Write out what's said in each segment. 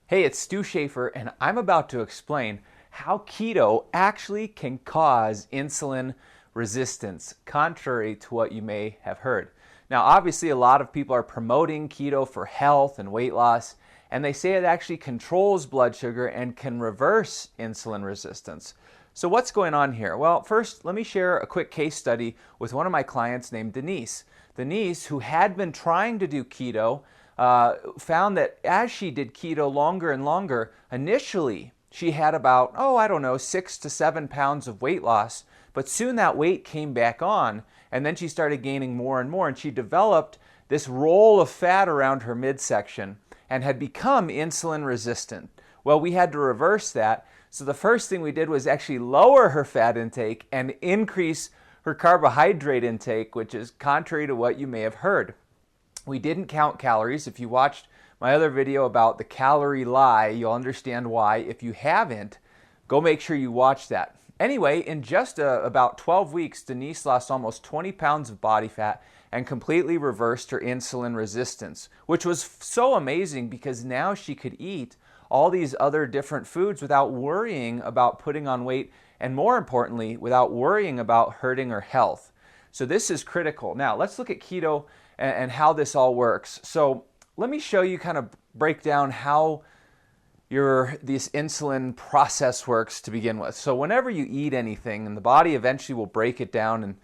Hey, it's Stu Schaefer, and I'm about to explain how keto actually can cause insulin resistance, contrary to what you may have heard. Now, obviously, a lot of people are promoting keto for health and weight loss, and they say it actually controls blood sugar and can reverse insulin resistance. So what's going on here? Well, first, let me share a quick case study with one of my clients named Denise. Denise, who had been trying to do keto, found that as she did keto longer and longer, initially she had about, 6 to 7 pounds of weight loss, but soon that weight came back on, and then she started gaining more and more, and she developed this roll of fat around her midsection and had become insulin resistant. Well, we had to reverse that, so the first thing we did was actually lower her fat intake and increase her carbohydrate intake, which is contrary to what you may have heard. We didn't count calories. If you watched my other video about the calorie lie, you'll understand why. If you haven't, go make sure you watch that. Anyway, in just about 12 weeks, Denise lost almost 20 pounds of body fat and completely reversed her insulin resistance, which was so amazing because now she could eat all these other different foods without worrying about putting on weight, and more importantly, without worrying about hurting her health. So this is critical. Now, let's look at keto and how this all works. So let me show you, kind of break down how this insulin process works to begin with. So whenever you eat anything, and the body eventually will break it down,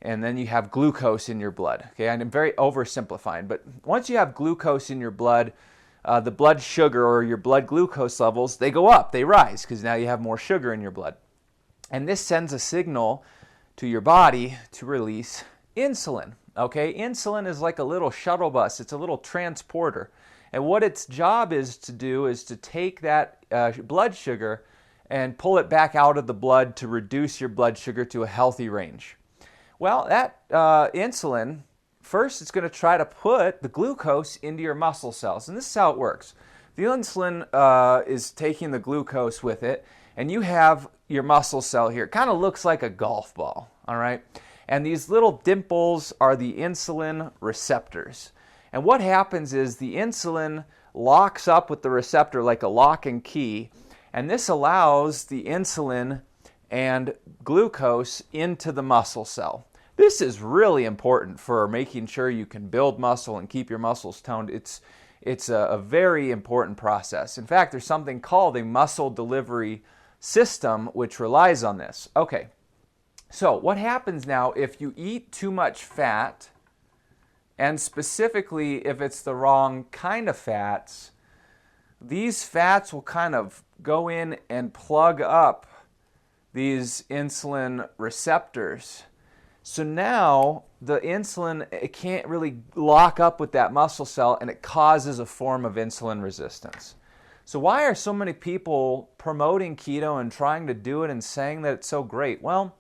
and then you have glucose in your blood. Okay, and I'm very oversimplifying, but once you have glucose in your blood, the blood sugar or your blood glucose levels, they go up, they rise, because now you have more sugar in your blood. And this sends a signal to your body to release insulin. Okay, insulin is like a little shuttle bus. It's a little transporter. And what its job is to do is to take that blood sugar and pull it back out of the blood to reduce your blood sugar to a healthy range. Well, that insulin, first it's going to try to put the glucose into your muscle cells. And this is how it works. The insulin is taking the glucose with it, and you have your muscle cell here. It kind of looks like a golf ball, all right? And these little dimples are the insulin receptors. And what happens is the insulin locks up with the receptor like a lock and key, and this allows the insulin and glucose into the muscle cell. This is really important for making sure you can build muscle and keep your muscles toned. It's a very important process. In fact, there's something called a muscle delivery system which relies on this. Okay. So what happens now if you eat too much fat, and specifically if it's the wrong kind of fats, these fats will kind of go in and plug up these insulin receptors. So now the insulin, it can't really lock up with that muscle cell, and it causes a form of insulin resistance. So why are so many people promoting keto and trying to do it and saying that it's so great? Well,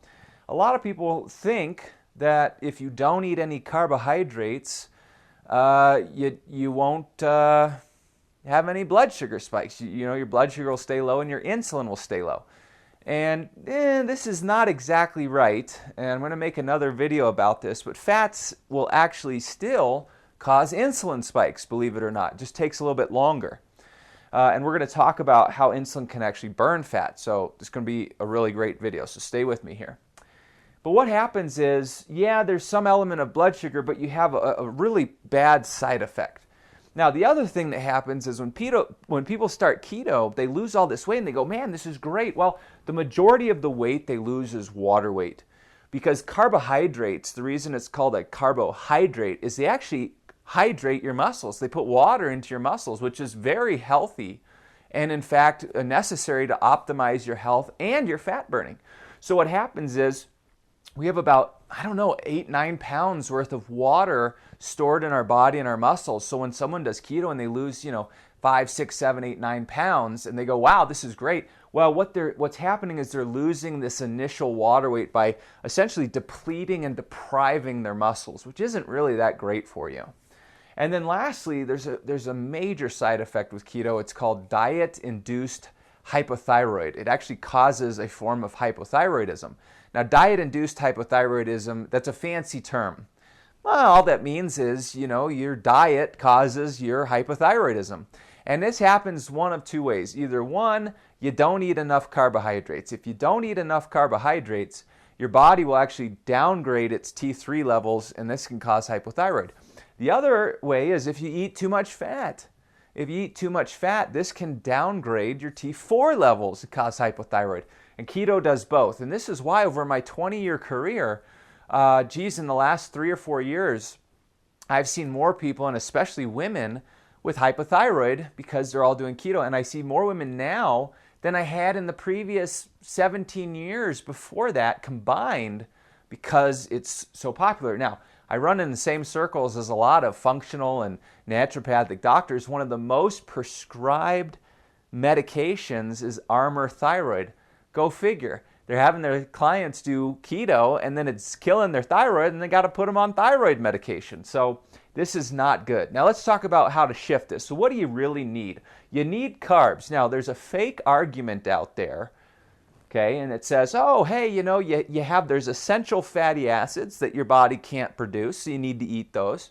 a lot of people think that if you don't eat any carbohydrates, you won't have any blood sugar spikes. Your blood sugar will stay low and your insulin will stay low. And this is not exactly right, and I'm going to make another video about this, but fats will actually still cause insulin spikes, believe it or not. It just takes a little bit longer. And we're going to talk about how insulin can actually burn fat, so it's going to be a really great video, so stay with me here. But what happens is, there's some element of blood sugar, but you have a really bad side effect. Now, the other thing that happens is when people start keto, they lose all this weight and they go, man, this is great. Well, the majority of the weight they lose is water weight. Because carbohydrates, the reason it's called a carbohydrate is they actually hydrate your muscles. They put water into your muscles, which is very healthy and, in fact, necessary to optimize your health and your fat burning. So what happens is, we have about, 8, 9 pounds worth of water stored in our body and our muscles. So when someone does keto and they lose, 5, 6, 7, 8, 9 pounds, and they go, wow, this is great. Well, what's happening is they're losing this initial water weight by essentially depleting and depriving their muscles, which isn't really that great for you. And then lastly, there's a major side effect with keto. It's called diet-induced hypothyroid. It actually causes a form of hypothyroidism. Now, diet-induced hypothyroidism, that's a fancy term. Well, all that means is, your diet causes your hypothyroidism. And this happens one of two ways. Either one, you don't eat enough carbohydrates. If you don't eat enough carbohydrates, your body will actually downgrade its T3 levels, and this can cause hypothyroid. The other way is if you eat too much fat. If you eat too much fat, this can downgrade your T4 levels and cause hypothyroid. And keto does both. And this is why over my 20-year career, in the last 3 or 4 years, I've seen more people, and especially women, with hypothyroid because they're all doing keto. And I see more women now than I had in the previous 17 years before that combined because it's so popular. Now, I run in the same circles as a lot of functional and naturopathic doctors. One of the most prescribed medications is Armour thyroid. Go figure. They're having their clients do keto and then it's killing their thyroid and they got to put them on thyroid medication. So this is not good. Now let's talk about how to shift this. So what do you really need? You need carbs. Now there's a fake argument out there, okay, and it says, oh, hey, there's essential fatty acids that your body can't produce, so you need to eat those.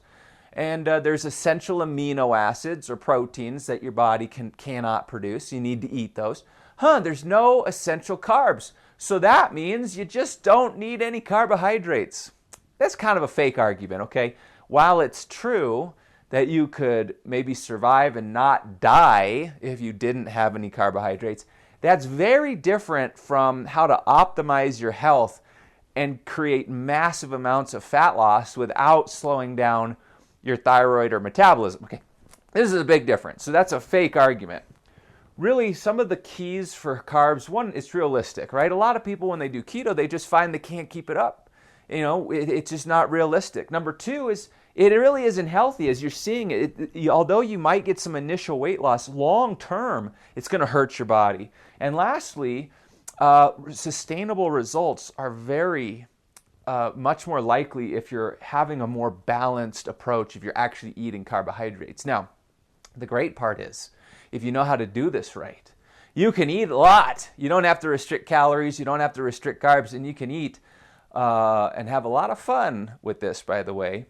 And there's essential amino acids or proteins that your body cannot produce, so you need to eat those. There's no essential carbs. So that means you just don't need any carbohydrates. That's kind of a fake argument, okay? While it's true that you could maybe survive and not die if you didn't have any carbohydrates, that's very different from how to optimize your health and create massive amounts of fat loss without slowing down your thyroid or metabolism. Okay, this is a big difference. So that's a fake argument. Really, some of the keys for carbs, one, it's realistic, right? A lot of people, when they do keto, they just find they can't keep it up. It's just not realistic. Number two is it really isn't healthy as you're seeing it. Although you might get some initial weight loss, long term, it's going to hurt your body. And lastly, sustainable results are very much more likely if you're having a more balanced approach, if you're actually eating carbohydrates. Now, the great part is, if you know how to do this right, you can eat a lot. You don't have to restrict calories, you don't have to restrict carbs, and you can eat and have a lot of fun with this, by the way,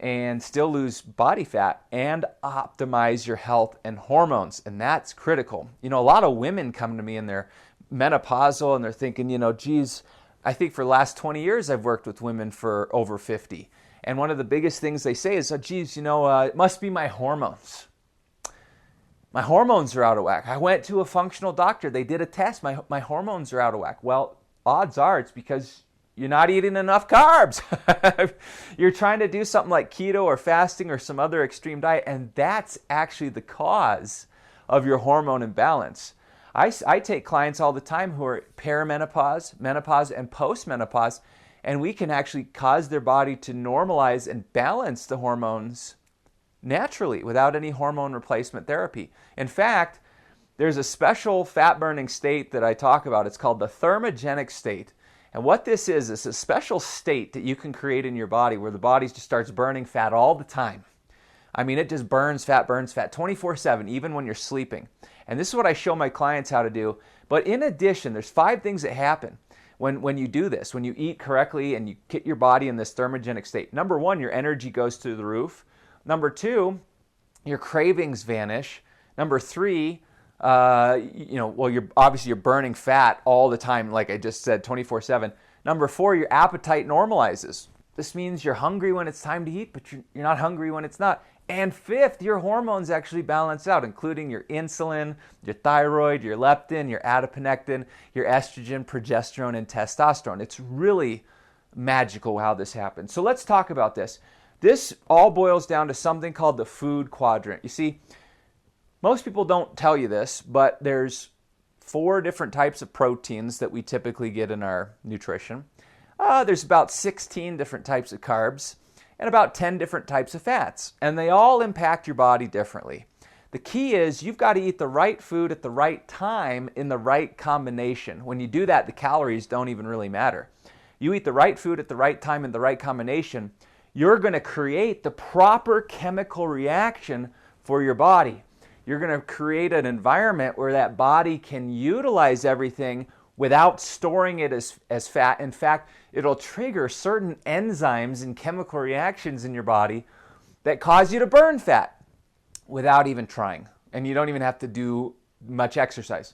and still lose body fat and optimize your health and hormones, and that's critical. A lot of women come to me and they're menopausal and they're thinking, geez, I think for the last 20 years I've worked with women for over 50, and one of the biggest things they say is, oh, geez, it must be my hormones. My hormones are out of whack. I went to a functional doctor. They did a test. My hormones are out of whack. Well, odds are it's because you're not eating enough carbs. You're trying to do something like keto or fasting or some other extreme diet, and that's actually the cause of your hormone imbalance. I take clients all the time who are perimenopause, menopause, and postmenopause, and we can actually cause their body to normalize and balance the hormones naturally without any hormone replacement therapy. In fact, there's a special fat-burning state that I talk about. It's called the Thermogenic State. And what this is a special state that you can create in your body where the body just starts burning fat all the time. I mean, it just burns fat 24/7, even when you're sleeping. And this is what I show my clients how to do. But in addition, there's 5 things that happen when you do this, when you eat correctly and you get your body in this thermogenic state. Number 1, your energy goes through the roof. Number 2, your cravings vanish. Number 3, you're burning fat all the time, like I just said, 24/7. Number 4, your appetite normalizes. This means you're hungry when it's time to eat, but you're not hungry when it's not. And 5th, your hormones actually balance out, including your insulin, your thyroid, your leptin, your adiponectin, your estrogen, progesterone, and testosterone. It's really magical how this happens. So let's talk about this. This all boils down to something called the Food Quadrant. You see, most people don't tell you this, but there's 4 different types of proteins that we typically get in our nutrition. There's about 16 different types of carbs and about 10 different types of fats, and they all impact your body differently. The key is you've got to eat the right food at the right time in the right combination. When you do that, the calories don't even really matter. You eat the right food at the right time in the right combination, you're going to create the proper chemical reaction for your body. You're going to create an environment where that body can utilize everything without storing it as fat. In fact, it'll trigger certain enzymes and chemical reactions in your body that cause you to burn fat without even trying. and you don't even have to do much exercise.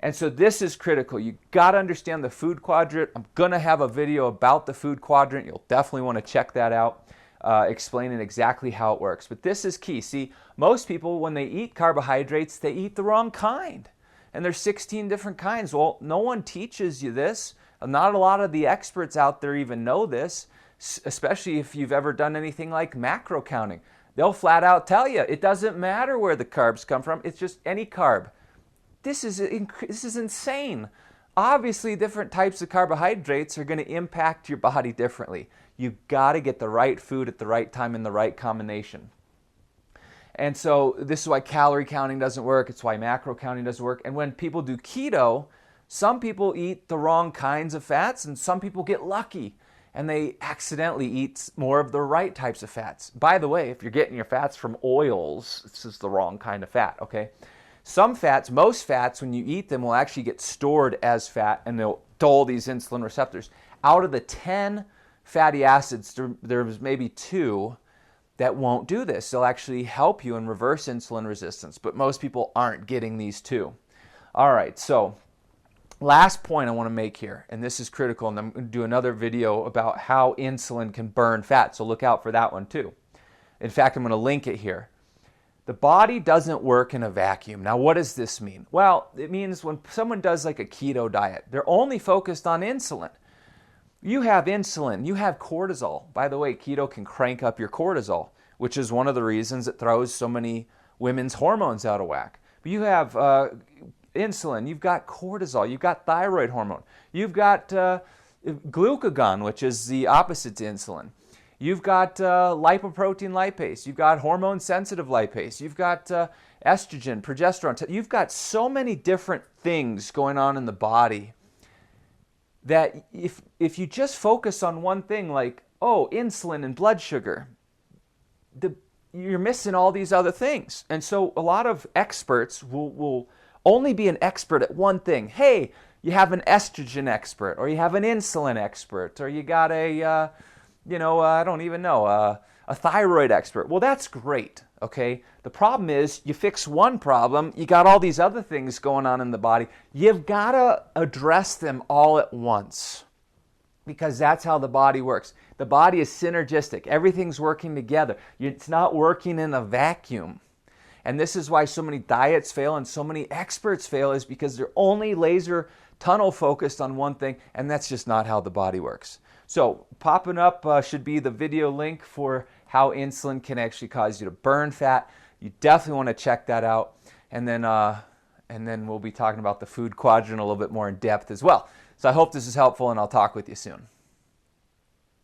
And so this is critical. You got to understand the food quadrant. I'm going to have a video about the food quadrant. You'll definitely want to check that out, explaining exactly how it works. But this is key. See, most people, when they eat carbohydrates, they eat the wrong kind. And there's 16 different kinds. Well, no one teaches you this. Not a lot of the experts out there even know this, especially if you've ever done anything like macro counting. They'll flat out tell you it doesn't matter where the carbs come from. It's just any carb. This is insane. Obviously, different types of carbohydrates are going to impact your body differently. You've got to get the right food at the right time in the right combination. And so this is why calorie counting doesn't work. It's why macro counting doesn't work. And when people do keto, some people eat the wrong kinds of fats, and some people get lucky and they accidentally eat more of the right types of fats. By the way, if you're getting your fats from oils, this is the wrong kind of fat, okay? Some fats, most fats, when you eat them, will actually get stored as fat, and they'll dull these insulin receptors. Out of the 10 fatty acids, there's maybe 2 that won't do this. They'll actually help you and reverse insulin resistance, but most people aren't getting these 2. All right, so last point I want to make here, and this is critical, and I'm going to do another video about how insulin can burn fat, so look out for that one too. In fact, I'm going to link it here. The body doesn't work in a vacuum. Now, what does this mean? Well, it means when someone does like a keto diet, they're only focused on insulin. You have insulin, you have cortisol. By the way, keto can crank up your cortisol, which is one of the reasons it throws so many women's hormones out of whack. But you have insulin, you've got cortisol, you've got thyroid hormone, you've got glucagon, which is the opposite to insulin. You've got lipoprotein lipase, you've got hormone-sensitive lipase, you've got estrogen, progesterone. You've got so many different things going on in the body that if you just focus on one thing like, oh, insulin and blood sugar, you're missing all these other things. And so a lot of experts will only be an expert at one thing. Hey, you have an estrogen expert, or you have an insulin expert, or you got a, I don't even know, a thyroid expert. Well, that's great, okay? The problem is you fix one problem, you got all these other things going on in the body. You've got to address them all at once, because that's how the body works. The body is synergistic. Everything's working together. It's not working in a vacuum. And this is why so many diets fail and so many experts fail, is because they're only laser tunnel focused on one thing, and that's just not how the body works. So popping up should be the video link for how insulin can actually cause you to burn fat. You definitely want to check that out. And then we'll be talking about the food quadrant a little bit more in depth as well. So I hope this is helpful, and I'll talk with you soon.